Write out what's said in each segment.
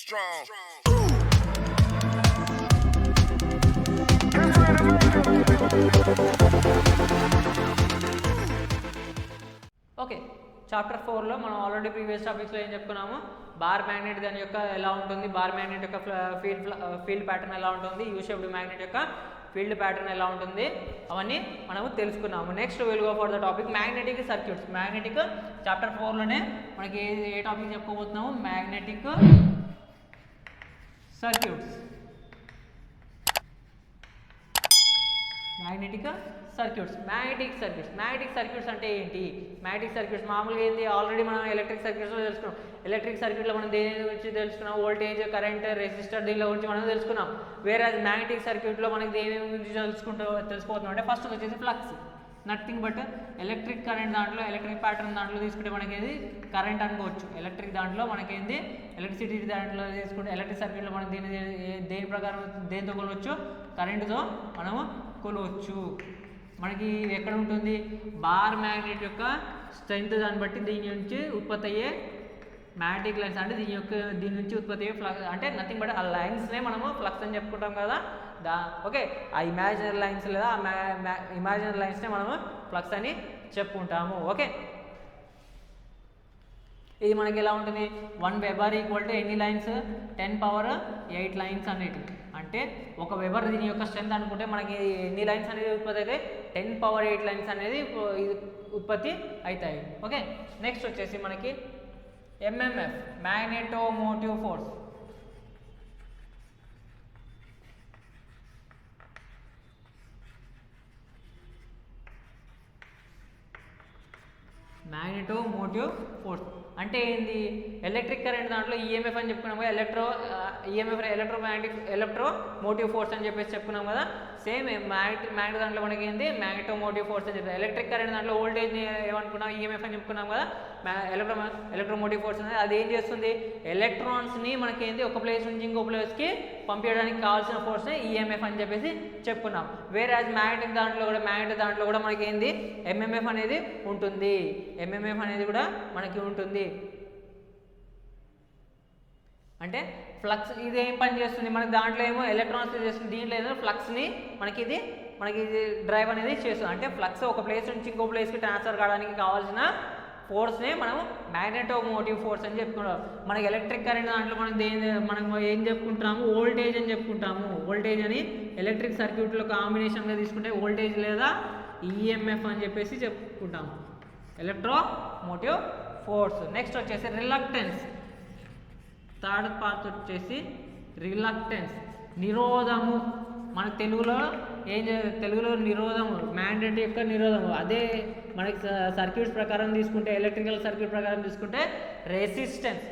strong. Okay, chapter 4లో మనం already previous టాపిక్స్లో ఏం చెప్పుకున్నాము, బార్ మ్యాగ్నెట్ దాని యొక్క ఎలా ఉంటుంది, బార్ మ్యాగ్నెట్ యొక్క ఫీల్డ్ ప్యాటర్న్ ఎలా ఉంటుంది, యూ షేప్డ్ మ్యాగ్నెట్ యొక్క ఫీల్డ్ ప్యాటర్న్ ఎలా ఉంటుంది, అవన్నీ మనము తెలుసుకున్నాము. Next will go for the topic magnetic circuits. Magnetic chapter 4లోనే మనకి ఏ టాపిక్ చెప్పుకోబోతున్నాము, మ్యాగ్నెటిక్ సర్క్యూట్స్. మ్యాగ్నెటిక్ సర్క్యూట్స్ అంటే ఏంటి? మ్యాగ్నెటిక్ సర్క్యూట్స్ మామూలుగా ఏంటి, ఆల్రెడీ మనం ఎలక్ట్రిక్ సర్క్యూట్స్లో తెలుసుకున్నాం. ఎలక్ట్రిక్ సర్క్యూట్లో మనం దేని గురించి తెలుసుకున్నాం, వోల్టేజ్, కరెంట్, రెసిస్టర్, దీనిలో గురించి మనం తెలుసుకున్నాం. వేరే మ్యాగ్నెటిక్ సర్క్యూట్లో మనకి దేని గురించి తెలుసుకోబోతున్నాం అంటే ఫస్ట్ వచ్చేసి flux. Nothing but electric current దాంట్లో, ఎలక్ట్రిక్ ప్యాటర్న్ దాంట్లో తీసుకుంటే మనకేది కరెంట్ అనుకోవచ్చు. ఎలక్ట్రిక్ దాంట్లో మనకేంది ఎలక్ట్రిసిటీ దాంట్లో తీసుకుంటే, ఎలక్ట్రిక్ సర్క్యూట్లో మనం దేని ప్రకారం దేనితో కొలవచ్చు, కరెంటుతో మనము కొలవచ్చు. మనకి ఎక్కడ ఉంటుంది, బార్ మ్యాగ్నెట్ యొక్క స్ట్రెంత్ దాన్ని బట్టి దీని నుంచి ఉత్పత్తి అయ్యే మ్యాగ్నెటిక్ లైన్స్, అంటే దీని నుంచి ఉత్పత్తి అయ్యే ఫ్లక్స్, అంటే నథింగ్ బట్ ఆ లైన్స్నే మనము ఫ్లక్స్ అని చెప్పుకుంటాం కదా. ఓకే, ఆ ఇమాజినరీ లైన్స్ లేదా ఇమాజినరీ లైన్స్నే మనము ఫ్లక్స్ అని చెప్పుకుంటాము. ఓకే, ఇది మనకి ఎలా ఉంటుంది, 1 వెబర్ ఈక్వల్ టు ఎన్ని లైన్స్, 10⁸ లైన్స్ అనేటివి. అంటే 1 వెబర్ దీని యొక్క స్ట్రెంత్ అనుకుంటే మనకి ఎన్ని లైన్స్ అనేది ఉత్పత్తి అయితే 10⁸ లైన్స్ అనేది ఉత్పత్తి అవుతాయి. ఓకే, నెక్స్ట్ వచ్చేసి మనకి ఎంఎంఎఫ్, మ్యాగ్నెటోమోటివ్ ఫోర్స్. మ్యాగ్నెటోమోటివ్ ఫోర్స్ అంటే ఏంది, ఎలక్ట్రిక్ కరెంట్ దాంట్లో ఈఎంఎఫ్ అని చెప్పుకున్నాం కదా, ఎలక్ట్రోమోటివ్ ఫోర్స్ అని చెప్పేసి చెప్పుకున్నాం కదా. సేమ్ మ్యాగ్నెట్ దాంట్లో మనకి ఏంది మ్యాగ్నెటోమోటివ్ ఫోర్స్ అని చెప్తాం. ఎలక్ట్రిక్ కరెంట్ దాంట్లో వోల్టేజ్ ఏమనుకున్నాం, ఈఎంఎఫ్ అని చెప్పుకున్నాం కదా. ఎలక్ట్రోమోటివ్ ఫోర్స్ అనేది అది ఏం చేస్తుంది, ఎలక్ట్రాన్స్ని మనకి ఏంది ఒక ప్లేస్ నుంచి ఇంకో ప్లేస్కి పంపించడానికి కావాల్సిన ఫోర్స్ని ఈఎంఎఫ్ అని చెప్పేసి చెప్పుకున్నాం. వేరే మ్యాగ్నెట్ దాంట్లో కూడా మనకి ఏంది ఎంఎంఎఫ్ అనేది ఉంటుంది. ఎంఎంఎఫ్ అనేది కూడా మనకి ఉంటుంది. అంటే ఫ్లక్స్ ఇది ఏం పని చేస్తుంది, మనకి దాంట్లో ఏమో ఎలక్ట్రాన్స్ చేస్తుంది, దీంట్లో ఏదో ఫ్లక్స్ని మనకి ఇది డ్రైవ్ అనేది చేస్తుంది. అంటే ఫ్లక్స్ ఒక ప్లేస్ నుంచి ఇంకో ప్లేస్కి ట్రాన్స్ఫర్ కావడానికి కావాల్సిన ఫోర్స్నే మనం మ్యాగ్నెటోమోటివ్ ఫోర్స్ అని చెప్పుకుంటాం. మనకి ఎలక్ట్రిక్ కరెంట్ దాంట్లో మనం ఏం చెప్పుకుంటాము, వోల్టేజ్ అని చెప్పుకుంటాము. వోల్టేజ్ అని ఎలక్ట్రిక్ సర్క్యూట్లో కాంబినేషన్గా తీసుకుంటే వోల్టేజ్ లేదా ఈఎంఎఫ్ అని చెప్పేసి చెప్పుకుంటాము, ఎలక్ట్రోమోటివ్ ఫోర్స్. నెక్స్ట్ వచ్చేసి రిలక్టెన్స్. థర్డ్ పార్ట్ వచ్చేసి రిలక్టెన్స్, నిరోధము. మన తెలుగులో నిరోధము, మ్యాగ్నెట్ యొక్క నిరోధము. అదే మనకి సర్క్యూట్స్ ప్రకారం తీసుకుంటే, ఎలక్ట్రికల్ సర్క్యూట్ ప్రకారం తీసుకుంటే రెసిస్టెన్స్.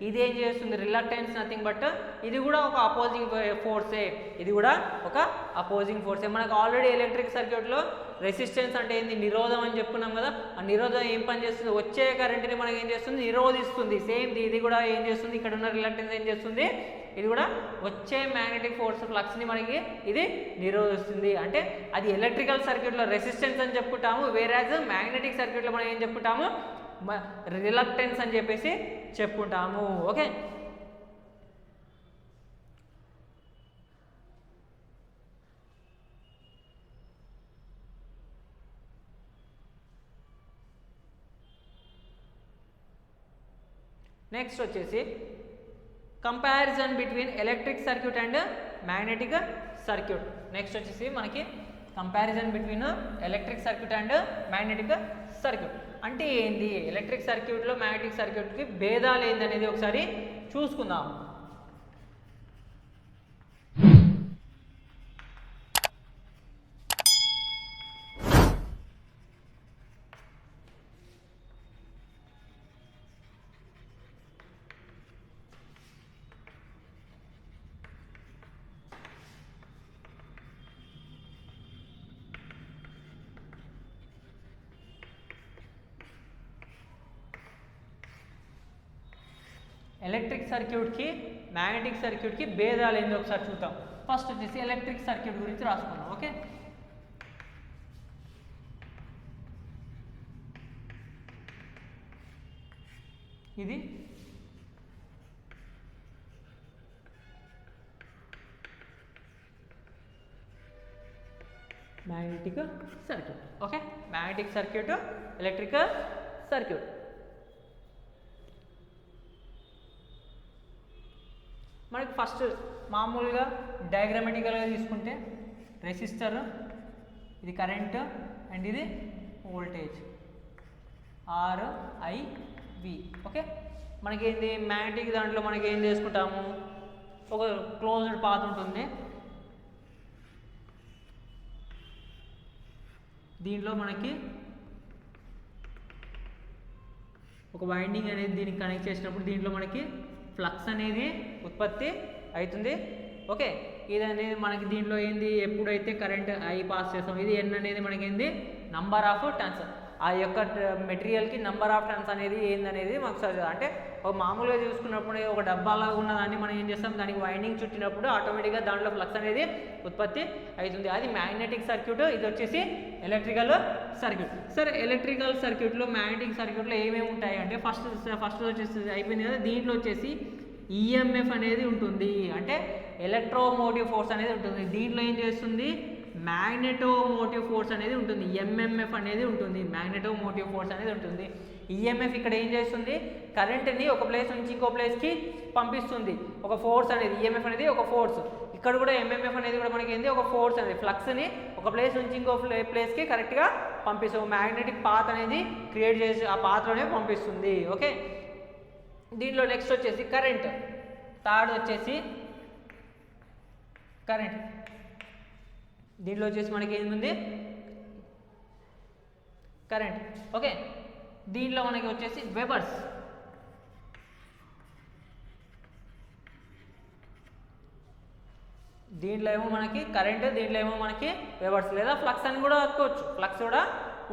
ఇది ఏం చేస్తుంది, రిలక్టెన్స్ నథింగ్ బట్ ఇది కూడా ఒక అపోజింగ్ ఫోర్సే. మనకు ఆల్రెడీ ఎలక్ట్రిక్ సర్క్యూట్లో రెసిస్టెన్స్ అంటే ఏంది, నిరోధం అని చెప్పుకున్నాం కదా. ఆ నిరోధం ఏం పని చేస్తుంది, వచ్చే కరెంట్ని మనకి ఏం చేస్తుంది, నిరోధిస్తుంది. సేమ్ ఇది కూడా ఏం చేస్తుంది, ఇక్కడ ఉన్న రిలక్టెన్స్ ఏం చేస్తుంది, ఇది కూడా వచ్చే మ్యాగ్నెటిక్ ఫోర్స్ ఫ్లక్స్ని మనకి ఇది నిరోధిస్తుంది. అంటే అది ఎలక్ట్రికల్ సర్క్యూట్లో రెసిస్టెన్స్ అని చెప్పుకుంటాము. వేరేజ్ మ్యాగ్నెటిక్ సర్క్యూట్లో మనం ఏం చెప్పుకుంటాము, రిలక్టెన్స్ అని చెప్పేసి చెప్పుకుంటాము. ఓకే, నెక్స్ట్ వచ్చేసి comparison between electric circuit and magnetic circuit. Next వచ్చేసి మనకి comparison between electric circuit and magnetic circuit అంటే ఏంటి, ఎలక్ట్రిక్ సర్క్యూట్లో మ్యాగ్నెటిక్ సర్క్యూట్కి భేదాలు ఏందనేది ఒకసారి చూసుకుందాం. ఎలక్ట్రిక్ సర్క్యూట్కి మ్యాగ్నెటిక్ సర్క్యూట్కి భేదాలు ఏందో ఒకసారి చూద్దాం. ఫస్ట్ వచ్చేసి ఎలక్ట్రిక్ సర్క్యూట్ గురించి రాసుకుందాం. ఓకే, ఇది magnetic circuit. Okay, magnetic circuit, electric circuit. మనకి ఫస్ట్ మామూలుగా డయాగ్రామెటికల్గా తీసుకుంటే రెసిస్టర్, ఇది కరెంట్ అండ్ ఇది వోల్టేజ్ RIV. ఓకే, మనకేంది మ్యాగ్నెటిక్ దాంట్లో మనకి ఏం చేసుకుంటాము, ఒక క్లోజ్డ్ పాత్ ఉంటుంది. దీంట్లో మనకి ఒక వైండింగ్ అనేది దీనికి కనెక్ట్ చేసినప్పుడు దీంట్లో మనకి ఫ్లక్స్ అనేది ఉత్పత్తి అవుతుంది. ఓకే, ఇది అనేది మనకి దీంట్లో ఏంది, ఎప్పుడైతే కరెంట్ I పాస్ చేస్తాం, ఇది N అనేది మనకి ఏంది నంబర్ ఆఫ్ టర్న్స్, ఆ యొక్క మెటీరియల్కి నంబర్ ఆఫ్ టర్న్స్ అనేది ఏందనేది మాకు అంటే ఒక మామూలుగా చూసుకున్నప్పుడు ఒక డబ్బాలాగా ఉన్నదాన్ని మనం ఏం చేస్తాం, దానికి వైండింగ్ చుట్టినప్పుడు ఆటోమేటిక్గా దాంట్లో ఫ్లక్స్ అనేది ఉత్పత్తి అవుతుంది. అది మ్యాగ్నెటిక్ సర్క్యూట్. ఇది వచ్చేసి ఎలక్ట్రికల్ సర్క్యూట్. సరే, ఎలక్ట్రికల్ సర్క్యూట్లో మ్యాగ్నెటిక్ సర్క్యూట్లో ఏమేమి ఉంటాయి అంటే ఫస్ట్ వచ్చేసి అయిపోయింది కదా, దీంట్లో వచ్చేసి EMF అనేది ఉంటుంది, అంటే ఎలక్ట్రోమోటివ్ ఫోర్స్ అనేది ఉంటుంది. దీంట్లో ఏం చేస్తుంది, మ్యాగ్నెటోమోటివ్ ఫోర్స్ అనేది ఉంటుంది, MMF అనేది ఉంటుంది, మ్యాగ్నెటోమోటివ్ ఫోర్స్ అనేది ఉంటుంది. EMF ఇక్కడ ఏం చేస్తుంది, కరెంట్ని ఒక ప్లేస్ నుంచి ఇంకో ప్లేస్కి పంపిస్తుంది. ఒక ఫోర్స్ అనేది, EMF అనేది ఒక ఫోర్స్. ఇక్కడ కూడా MMF అనేది కూడా మనకి ఏంది, ఒక ఫోర్స్ అనేది ఫ్లక్స్ని ఒక ప్లేస్ నుంచి ఇంకో ప్లేస్కి కరెక్ట్గా పంపిస్తుంది. మ్యాగ్నెటిక్ పాత్ అనేది క్రియేట్ చేసి ఆ పాత్లోనే పంపిస్తుంది. ఓకే, దీంట్లో నెక్స్ట్ వచ్చేసి కరెంట్, థర్డ్ వచ్చేసి కరెంట్. దీంట్లో వచ్చేసి మనకి ఏముంది, కరెంట్. ఓకే, దీంట్లో మనకి వచ్చేసి వెబర్స్. దీంట్లో ఏమో మనకి కరెంట్, దీంట్లో ఏమో మనకి వెబర్స్ లేదా ఫ్లక్స్ అని కూడా అనుకోవచ్చు. ఫ్లక్స్ కూడా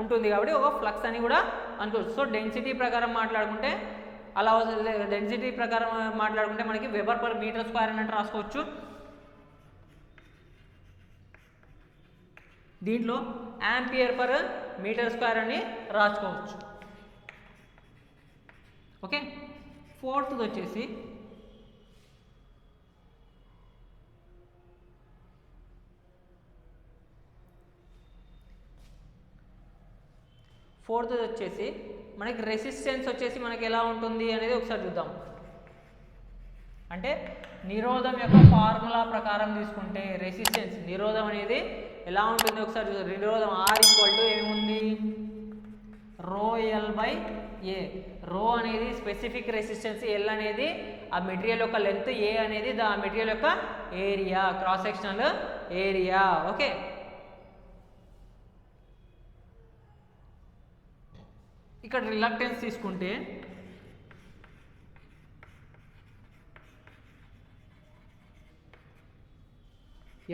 ఉంటుంది కాబట్టి ఒక ఫ్లక్స్ అని కూడా అనుకోవచ్చు. సో డెన్సిటీ ప్రకారం మాట్లాడుకుంటే అలా, డెన్సిటీ ప్రకారం మాట్లాడుకుంటే మనకి వెబర్ పర్ మీటర్ స్క్వేర్ అన్నట్టు రాసుకోవచ్చు. దీంట్లో యాంపియర్ పర్ మీటర్ స్క్వేర్ అని రాసుకోవచ్చు. ఓకే, ఫోర్త్ వచ్చేసి మనకి రెసిస్టెన్స్ వచ్చేసి మనకి ఎలా ఉంటుంది అనేది ఒకసారి చూద్దాం. అంటే నిరోధం యొక్క ఫార్ములా ప్రకారం తీసుకుంటే రెసిస్టెన్స్, నిరోధం అనేది ఎలా ఉంటుంది ఒకసారి చూద్దాం. నిరోధం R ఏముంది, ρL/A. రో అనేది స్పెసిఫిక్ రెసిస్టెన్స్, L అనేది ఆ మెటీరియల్ యొక్క లెంత్, A అనేది ఆ మెటీరియల్ యొక్క area, cross sectional area. Okay, ఇక్కడ రిలక్టెన్స్ తీసుకుంటే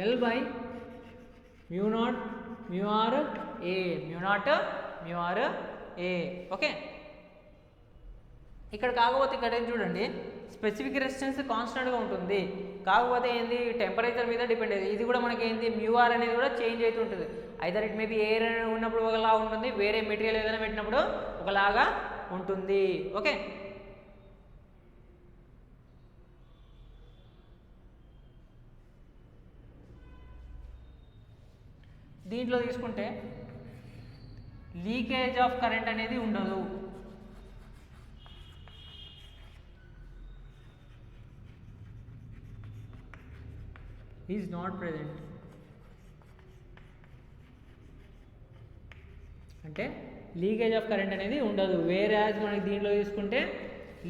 L/μ0μRA. ఓకే, ఇక్కడ కాకపోతే ఇక్కడ ఏం చూడండి, స్పెసిఫిక్ రెసిస్టెన్స్ కాన్స్టెంట్గా ఉంటుంది, కాకపోతే ఏంది టెంపరేచర్ మీద డిపెండ్ అయ్యింది. ఇది కూడా మనకి ఏంది μR అనేది కూడా చేంజ్ అవుతూ ఉంటుంది. ఐదర్ ఇట్ మేబీ ఎయిర్ ఉన్నప్పుడు ఒకలా ఉంటుంది, వేరే మెటీరియల్ ఏదైనా పెట్టినప్పుడు ఒకలాగా ఉంటుంది. ఓకే, దీంట్లో తీసుకుంటే లీకేజ్ ఆఫ్ కరెంట్ అనేది ఉండదు. Is not present. అంటే లీకేజ్ ఆఫ్ కరెంట్ అనేది ఉండదు. వేరే యాజ్ మనకి దీంట్లో తీసుకుంటే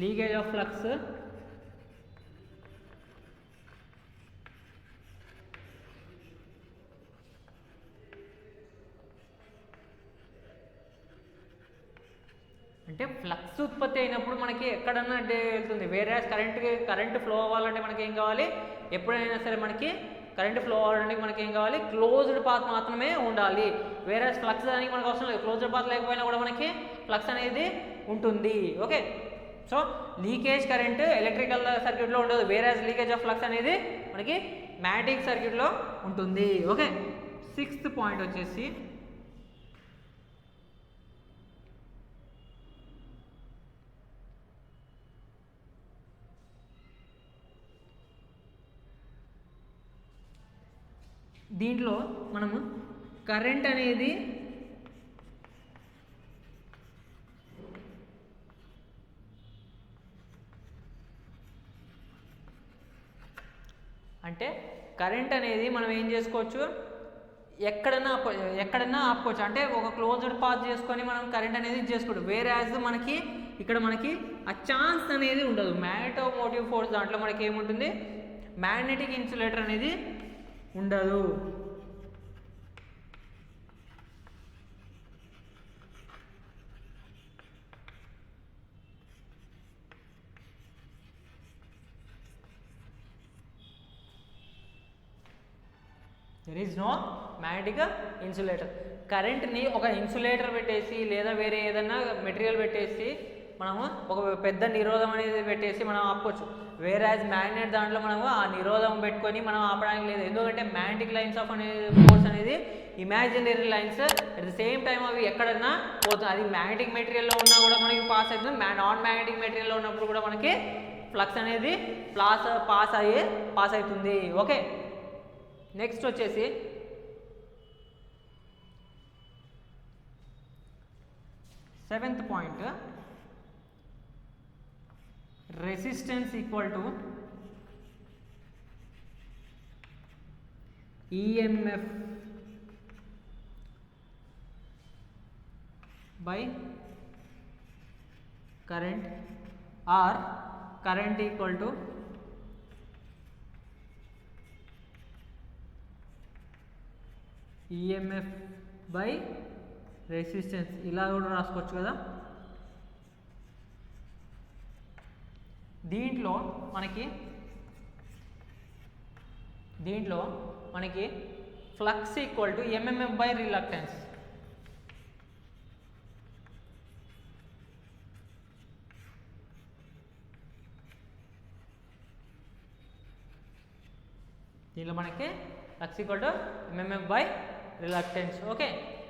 లీకేజ్ ఆఫ్ ఫ్లక్స్, అంటే ఫ్లక్స్ ఉత్పత్తి అయినప్పుడు మనకి ఎక్కడన్నా వెళ్తుంది. వేరే కరెంట్ ఫ్లో అవ్వాలంటే మనకి ఏం కావాలి, ఎప్పుడైనా సరే మనకి కరెంట్ ఫ్లో అవ్వడానికి మనకి ఏం కావాలి, క్లోజ్డ్ పాత్ మాత్రమే ఉండాలి. వేరే ఫ్లక్స్ దానికి మనకు అవసరం లేదు. క్లోజ్డ్ పాత్ లేకపోయినా కూడా మనకి ఫ్లక్స్ అనేది ఉంటుంది. Okay, so leakage current electrical సర్క్యూట్లో ఉండదు, వేరే లీకేజ్ ఆఫ్ ఫ్లక్స్ అనేది మనకి మ్యాగ్నెటిక్ సర్క్యూట్లో ఉంటుంది. ఓకే, సిక్స్త్ పాయింట్ వచ్చేసి దీంట్లో మనము కరెంట్ అనేది అంటే కరెంట్ అనేది మనం ఏం చేసుకోవచ్చు, ఎక్కడన్నా ఆపుకోవచ్చు. అంటే ఒక క్లోజ్డ్ పాత్ చేసుకొని మనం కరెంట్ అనేది చేసుకోవచ్చు. వేరే యాజ్ మనకి ఇక్కడ మనకి ఆ ఛాన్స్ అనేది ఉండదు. మ్యాగ్నెటోమోటివ్ ఫోర్స్ దాంట్లో మనకి ఏముంటుంది, మ్యాగ్నెటిక్ ఇన్సులేటర్ అనేది ఉండదు. There is no magnetic insulator. కరెంట్ని ఒక ఇన్సులేటర్ పెట్టేసి లేదా వేరే ఏదన్నా మెటీరియల్ పెట్టేసి మనము ఒక పెద్ద నిరోధం అనేది పెట్టేసి మనం ఆపుకోవచ్చు. వేరే యాజ్ మ్యాగ్నెట్ దాంట్లో మనము ఆ నిరోధం పెట్టుకొని మనం ఆపడానికి లేదు. ఎందుకంటే మ్యాగ్నెటిక్ లైన్స్ ఆఫ్ అనేది ఫోర్స్ అనేది imaginary lines, at the same time అవి ఎక్కడన్నా పోతుంది. అది మ్యాగ్నెటిక్ మెటీరియల్లో ఉన్నా కూడా మనకి పాస్ అవుతుంది, నాన్ మ్యాగ్నెటిక్ మెటీరియల్లో ఉన్నప్పుడు కూడా మనకి ఫ్లక్స్ అనేది పాస్ అవుతుంది. ఓకే, నెక్స్ట్ వచ్చేసి seventh point, resistance equal to EMF by current, or current equal to EMF by resistance. ఇలా కూడా రాసుకోవచ్చు కదా. దీంట్లో మనకి flux equal to MMF by reluctance. దీనిలో మనకి flux equal to MMF by reluctance. Okay,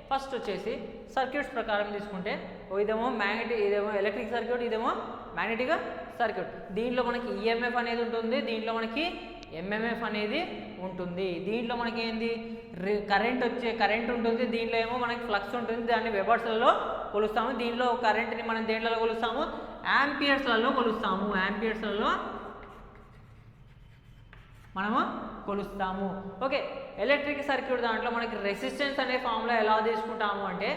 first వచ్చేసి సర్క్యూట్స్ ప్రకారం తీసుకుంటే ఇదేమో మ్యాగ్నెటిక్, ఇదేమో ఎలక్ట్రిక్ సర్క్యూట్, ఇదేమో మ్యాగ్నెటిక్ సర్క్యూట్. దీంట్లో మనకి ఈఎంఎఫ్ అనేది ఉంటుంది, దీంట్లో మనకి ఎంఎంఎఫ్ అనేది ఉంటుంది. దీంట్లో మనకి ఏంది కరెంట్ ఉంటుంది, దీంట్లో ఏమో మనకి ఫ్లక్స్ ఉంటుంది. దాన్ని వెబర్స్లలో కొలుస్తాము. దీంట్లో కరెంట్ని మనం దేంట్లో కొలుస్తాము, యాంపియర్స్లలో కొలుస్తాము. యాంపియర్స్లలో మనము కొలుస్తాము. ఓకే, ఎలక్ట్రిక్ సర్క్యూట్ దాంట్లో మనకి రెసిస్టెన్స్ అనే ఫార్ములా ఎలా తీసుకుంటాము అంటే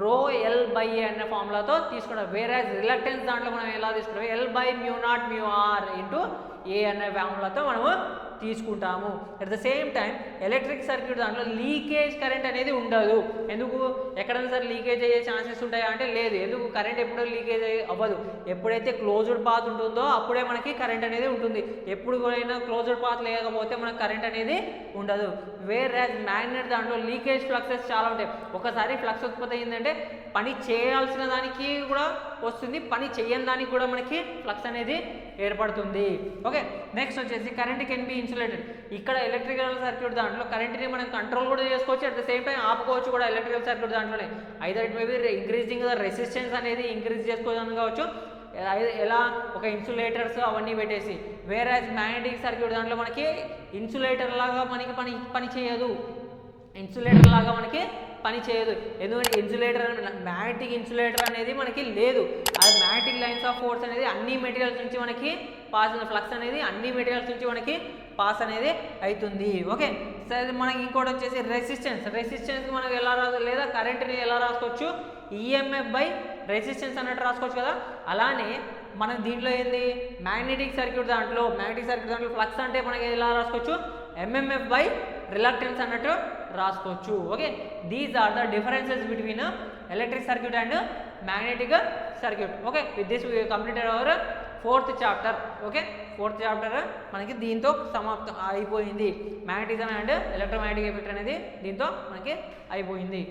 రో ఎల్ బై ఏ అనే ఫార్ములాతో తీసుకుంటాం. వేరే రిలక్టెన్స్ దాంట్లో మనం ఎలా తీసుకుంటాము, L by mu naught mu R into A అనే ఫార్ములాతో మనము తీసుకుంటాము. At the same time electric circuit దాంట్లో లీకేజ్ కరెంట్ అనేది ఉండదు. ఎందుకు, ఎక్కడైనా సరే లీకేజ్ అయ్యే ఛాన్సెస్ ఉంటాయా అంటే లేదు. ఎందుకు, కరెంట్ ఎప్పుడు లీకేజ్ అవ్వదు. ఎప్పుడైతే క్లోజ్డ్ పాత్ ఉంటుందో అప్పుడే మనకి కరెంట్ అనేది ఉంటుంది. ఎప్పుడు కూడా క్లోజ్డ్ పాత్ లేకపోతే మనకు కరెంట్ అనేది ఉండదు. వేరే మ్యాగ్నెట్ దాంట్లో లీకేజ్ ఫ్లక్సెస్ చాలా ఉంటాయి. ఒకసారి ఫ్లక్స్ ఉత్పత్తి అయిందంటే పని చేయాల్సిన దానికి కూడా వస్తుంది, పని చేయని దానికి కూడా మనకి ఫ్లక్స్ అనేది ఏర్పడుతుంది. ఓకే, నెక్స్ట్ వచ్చేసి కరెంట్ కెన్ బి ఇన్సులేటెడ్. ఇక్కడ ఎలక్ట్రికల్ సర్క్యూట్ దాంట్లో కరెంట్ని మనం కంట్రోల్ కూడా చేసుకోవచ్చు, అట్ ద సేమ్ టైం ఆపుకోవచ్చు కూడా. ఎలక్ట్రికల్ సర్క్యూట్ దాంట్లోనే either it may be increasing the resistance అనేది ఇంక్రీజ్ చేసుకోవడానికి కావచ్చు, ఎలా ఒక ఇన్సులేటర్స్ అవన్నీ పెట్టేసి. వేరే మ్యాగ్నెటిక్ సర్క్యూట్ దాంట్లో మనకి ఇన్సులేటర్ లాగా మనకి పని చేయదు. ఇన్సులేటర్ లాగా మనకి పని చేయదు. ఎందుకంటే మ్యాగ్నెటిక్ ఇన్సులేటర్ అనేది మనకి లేదు. అది మ్యాగ్నెటిక్ లైన్స్ ఆఫ్ ఫోర్స్ అనేది అన్ని మెటీరియల్స్ నుంచి మనకి పాస్, ఫ్లక్స్ అనేది అన్ని మెటీరియల్స్ నుంచి మనకి పాస్ అనేది అవుతుంది. ఓకే, సరే మనకి ఇంకోటి వచ్చేసి రెసిస్టెన్స్ మనం ఎలా లేదా కరెంట్ని ఎలా రాసుకోవచ్చు, ఈఎంఎఫ్ బై రెసిస్టెన్స్ అన్నట్టు రాసుకోవచ్చు కదా. అలానే మనం దీంట్లో ఏంది మ్యాగ్నెటిక్ సర్క్యూట్ దాంట్లో ఫ్లక్స్ అంటే మనకి ఎలా రాసుకోవచ్చు, ఎంఎంఎఫ్ బై రిలక్టెన్స్ అన్నట్టు రాసుకోవచ్చు. Okay, these are the differences between electric circuit and magnetic circuit. Okay, with this we completed our 4th chapter. Okay, 4th chapter మనకి దీంతో సమాప్తం అయిపోయింది. మ్యాగ్నెటిజం అండ్ ఎలక్ట్రోమాగ్నెటిక్ ఎఫెక్ట్ అనేది దీంతో మనకి అయిపోయింది.